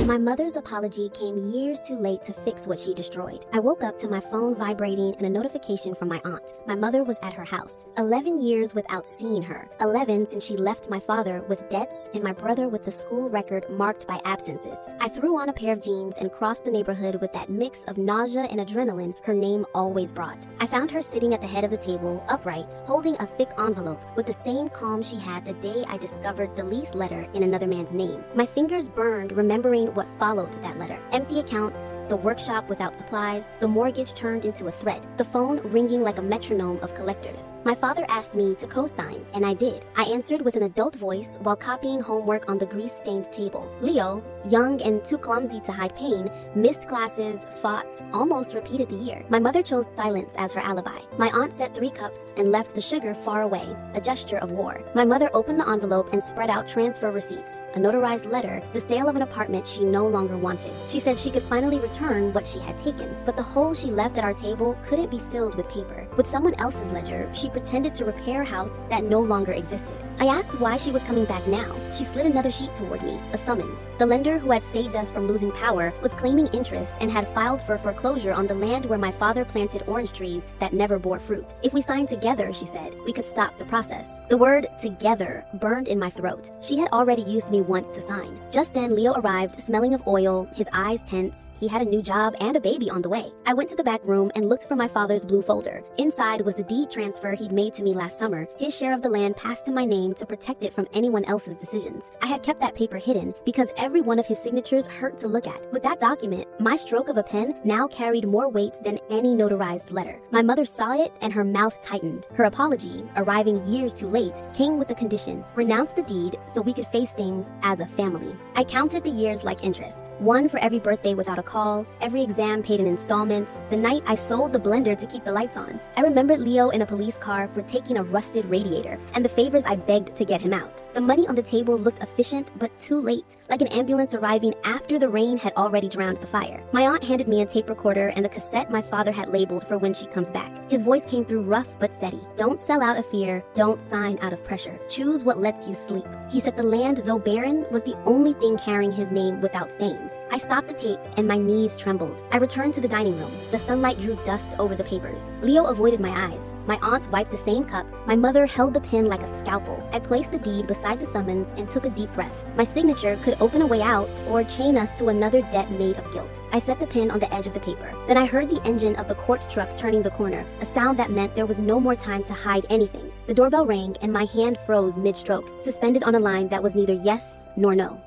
My mother's apology came years too late to fix what she destroyed. I woke up to my phone vibrating and a notification from my aunt. My mother was at her house. 11 years without seeing her. 11 since she left my father with debts and my brother with the school record marked by absences. I threw on a pair of jeans and crossed the neighborhood with that mix of nausea and adrenaline her name always brought. I found her sitting at the head of the table, upright, holding a thick envelope with the same calm she had the day I discovered the lease letter in another man's name. My fingers burned remembering what followed that letter. Empty accounts, the workshop without supplies, the mortgage turned into a threat, the phone ringing like a metronome of collectors. My father asked me to co-sign, and I did. I answered with an adult voice while copying homework on the grease-stained table. Leo, young and too clumsy to hide pain, missed classes, fought, almost repeated the year. My mother chose silence as her alibi. My aunt set 3 cups and left the sugar far away, a gesture of war. My mother opened the envelope and spread out transfer receipts, a notarized letter, the sale of an apartment she no longer wanted. She said she could finally return what she had taken, but the hole she left at our table couldn't be filled with paper. With someone else's ledger, she pretended to repair a house that no longer existed. I asked why she was coming back now. She slid another sheet toward me, a summons. The lender who had saved us from losing power was claiming interest and had filed for foreclosure on the land where my father planted orange trees that never bore fruit. If we signed together, she said, we could stop the process. The word together burned in my throat. She had already used me once to sign. Just then, Leo arrived, smelling of oil, his eyes tense. He had a new job and a baby on the way. I went to the back room and looked for my father's blue folder. Inside was the deed transfer he'd made to me last summer, his share of the land passed to my name to protect it from anyone else's decisions. I had kept that paper hidden because every one of his signatures hurt to look at. With that document, my stroke of a pen now carried more weight than any notarized letter. My mother saw it and her mouth tightened. Her apology, arriving years too late, came with the condition: renounce the deed so we could face things as a family. I counted the years like interest. One for every birthday without a call, every exam paid in installments, the night I sold the blender to keep the lights on. I remembered Leo in a police car for taking a rusted radiator, and the favors I begged to get him out. The money on the table looked efficient, but too late, like an ambulance arriving after the rain had already drowned the fire. My aunt handed me a tape recorder and the cassette my father had labeled for when she comes back. His voice came through rough but steady. Don't sell out of fear, don't sign out of pressure. Choose what lets you sleep. He said the land, though barren, was the only thing carrying his name without stains. I stopped the tape and my knees trembled. I returned to the dining room. The sunlight drew dust over the papers. Leo avoided my eyes. My aunt wiped the same cup. My mother held the pen like a scalpel. I placed the deed beside the summons and took a deep breath. My signature could open a way out or chain us to another debt made of guilt. I set the pen on the edge of the paper. Then I heard the engine of the court truck turning the corner, a sound that meant there was no more time to hide anything. The doorbell rang and my hand froze mid-stroke, suspended on a line that was neither yes nor no.